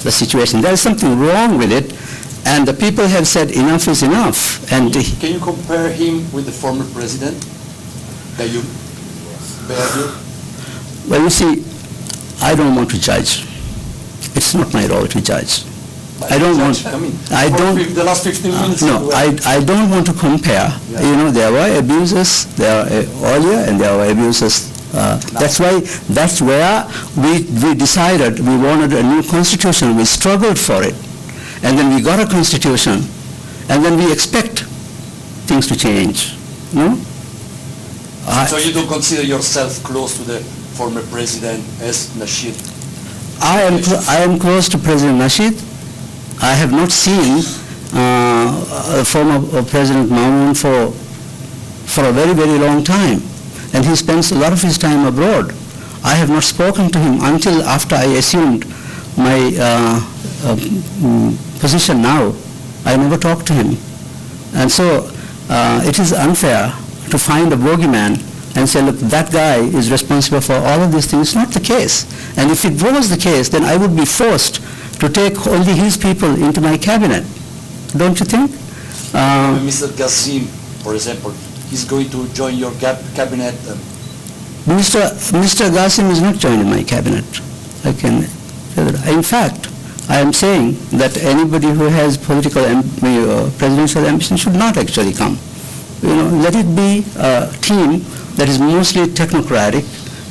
the situation. There is something wrong with it, and the people have said enough is enough. And can you compare him with the former president, Gayoom? Well, you see, I don't want to judge. It's not my role to judge. I don't want. I don't. The last 15 minutes. No, I don't want to compare. Yeah. You know, there were abuses there earlier, and there were abuses. That's where we decided we wanted a new constitution. We struggled for it, and then we got a constitution, and then we expect things to change. No. So you don't consider yourself close to the former president as Nasheed? I am close to President Nasheed. I have not seen former President Mamoon for a very, very long time, and he spends a lot of his time abroad. I have not spoken to him until after I assumed my position now. I never talked to him, and so it is unfair to find a bogeyman and say, look, that guy is responsible for all of these things. It's not the case. And if it was the case, then I would be forced to take only his people into my cabinet. Don't you think? Mr. Qasim, for example, he's going to join your cabinet. Mr. Qasim is not joining my cabinet. I can. In fact, I am saying that anybody who has political presidential ambition should not actually come. You know, let it be a team that is mostly technocratic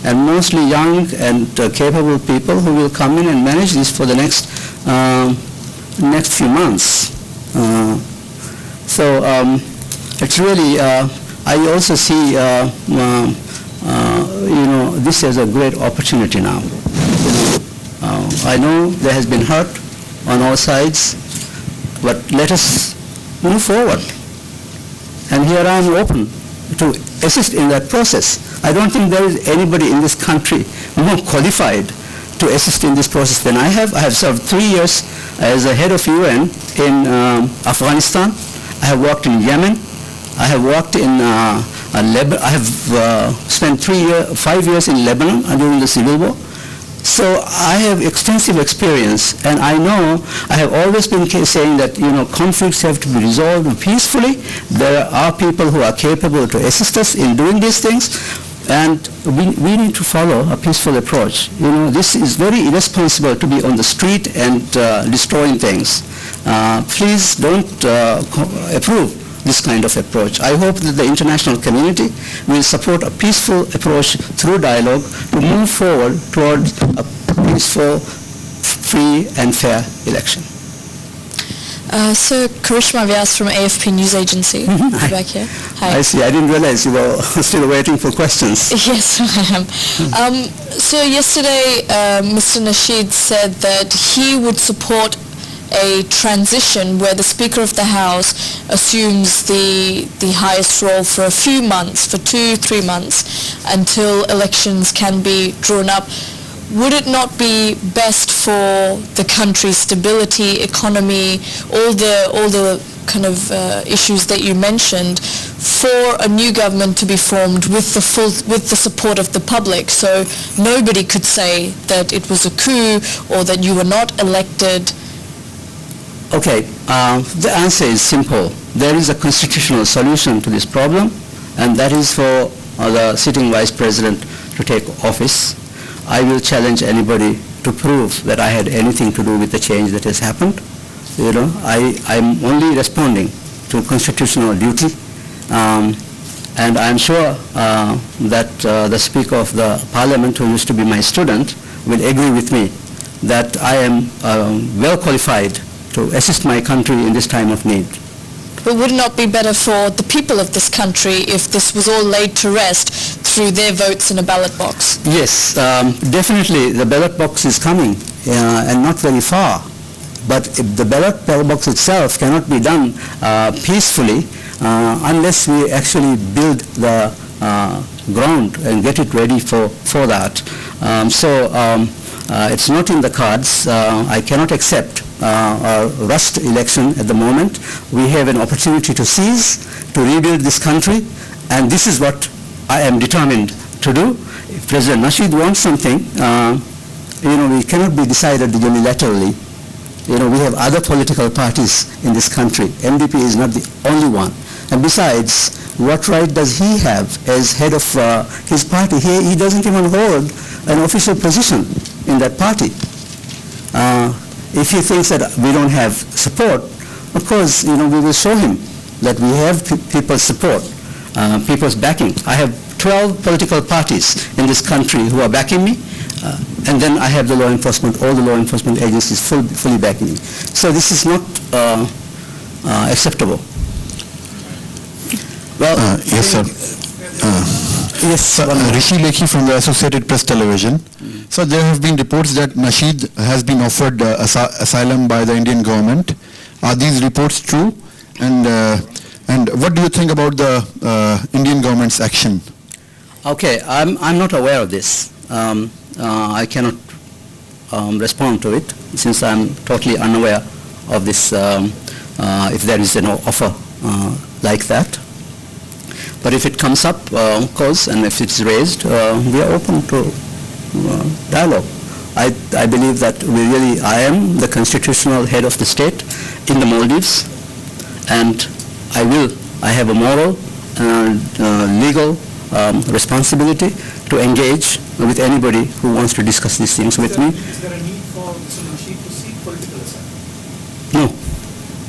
and mostly young and capable people who will come in and manage this for the next few months. So it's really, I also see, this as a great opportunity now. I know there has been hurt on all sides, but let us move forward. And here I am open to assist in that process. I don't think there is anybody in this country more qualified to assist in this process than I have. I have served 3 years as a head of UN in Afghanistan. I have worked in Yemen. I have worked in Lebanon. I have spent 5 years in Lebanon during the civil war. So I have extensive experience, and I know I have always been saying that conflicts have to be resolved peacefully. There are people who are capable to assist us in doing these things, and we need to follow a peaceful approach. This is very irresponsible to be on the street and destroying things. Please don't approve this kind of approach. I hope that the international community will support a peaceful approach through dialogue to move forward towards a peaceful, free and fair election. So Karishma Vyas from AFP News Agency. Back here. Hi. I see. I didn't realize you were still waiting for questions. Yes, I am. So yesterday, Mr. Nasheed said that he would support a transition where the Speaker of the House assumes the highest role for a few months, for 2-3 months, until elections can be drawn up. Would it not be best for the country's stability, economy, all the kind of issues that you mentioned, for a new government to be formed with the support of the public, so nobody could say that it was a coup or that you were not elected? Okay, the answer is simple. There is a constitutional solution to this problem, and that is for the sitting Vice President to take office. I will challenge anybody to prove that I had anything to do with the change that has happened. I'm only responding to constitutional duty, and I'm sure that the Speaker of the Parliament, who used to be my student, will agree with me that I am well qualified to assist my country in this time of need. But would it not be better for the people of this country if this was all laid to rest through their votes in a ballot box? Yes, definitely the ballot box is coming, and not very far. But if the ballot box itself cannot be done peacefully unless we actually build the ground and get it ready for that. It's not in the cards. I cannot accept a rushed election at the moment. We have an opportunity to seize, to rebuild this country, and this is what I am determined to do. If President Nasheed wants something, we cannot be decided unilaterally. we have other political parties in this country. MDP is not the only one. And besides, what right does he have as head of his party? He doesn't even hold an official position in that party. If he thinks that we don't have support, of course, we will show him that we have people's support, people's backing. I have 12 political parties in this country who are backing me, and then I have the law enforcement, all the law enforcement agencies fully backing me. So this is not acceptable. Well, yes, sir. Yes, Rishi Lekhi from the Associated Press Television. So there have been reports that Nasheed has been offered asylum by the Indian government. Are these reports true? And what do you think about the Indian government's action? Okay, I'm not aware of this. I cannot respond to it since I'm totally unaware of this, if there is an offer like that. But if it comes up, of course, and if it's raised, we are open to dialogue. I believe that I am the constitutional head of the state in the Maldives, and I have a moral and legal responsibility to engage with anybody who wants to discuss these things with me. Is there a need for Mr. Nasheed to seek political asylum? No,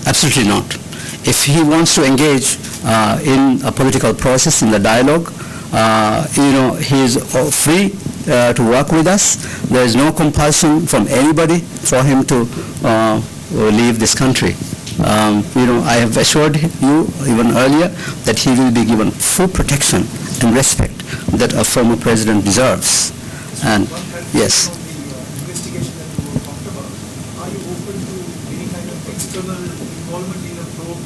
absolutely not. If he wants to engage in a political process, in the dialogue, he is free to work with us. There is no compulsion from anybody for him to leave this country. I have assured you even earlier that he will be given full protection and respect that a former president deserves. And yes. Investigation that you talked about, are you open to any kind of external involvement in a probe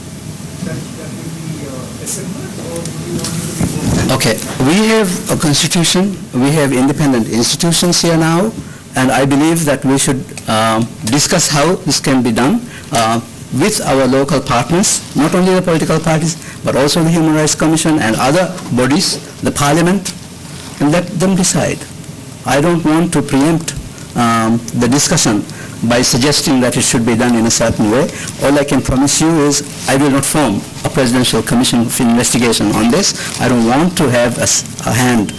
that will be assembled, or do you want it to be more? Okay, we have a constitution, we have independent institutions here now, and I believe that we should discuss how this can be done with our local partners, not only the political parties, but also the Human Rights Commission and other bodies, the Parliament, and let them decide. I don't want to preempt the discussion by suggesting that it should be done in a certain way. All I can promise you is I will not form a presidential commission of investigation on this. I don't want to have a hand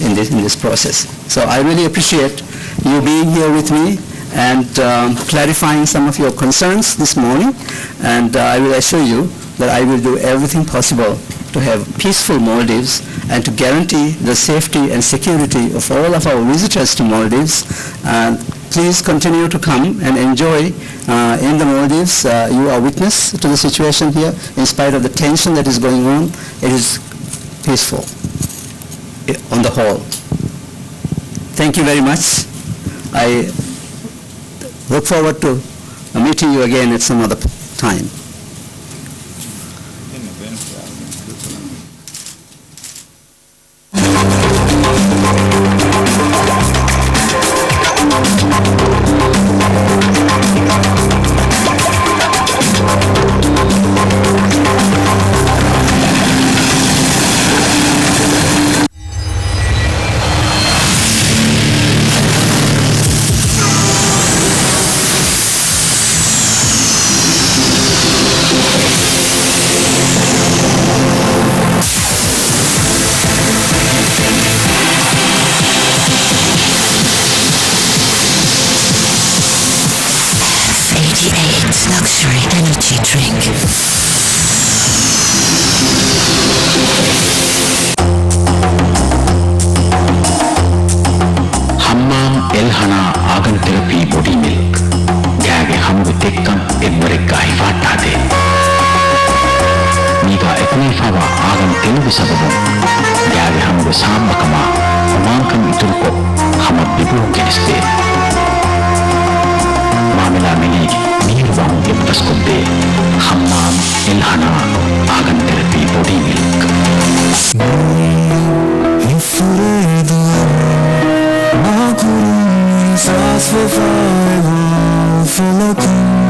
in this process. So I really appreciate you being here with me and clarifying some of your concerns this morning, and I will assure you that I will do everything possible to have peaceful Maldives and to guarantee the safety and security of all of our visitors to Maldives. Please continue to come and enjoy in the Maldives. You are witness to the situation here. In spite of the tension that is going on, it is peaceful on the whole. Thank you very much. I look forward to meeting you again at some other time. Luxury energy drink. Hammam El-Hana Argan Therapy Body Milk. Gage hamu tekkam edwareka hifatade. Niga ekunifawa Argan Telugu sababum. Gage hamu sambakama umankam iturko hamad bibu keneste. Mamela mili Mirwang Ibtaskodde Hammam El-Hana Argan Therapy Body Milk. Survival for looking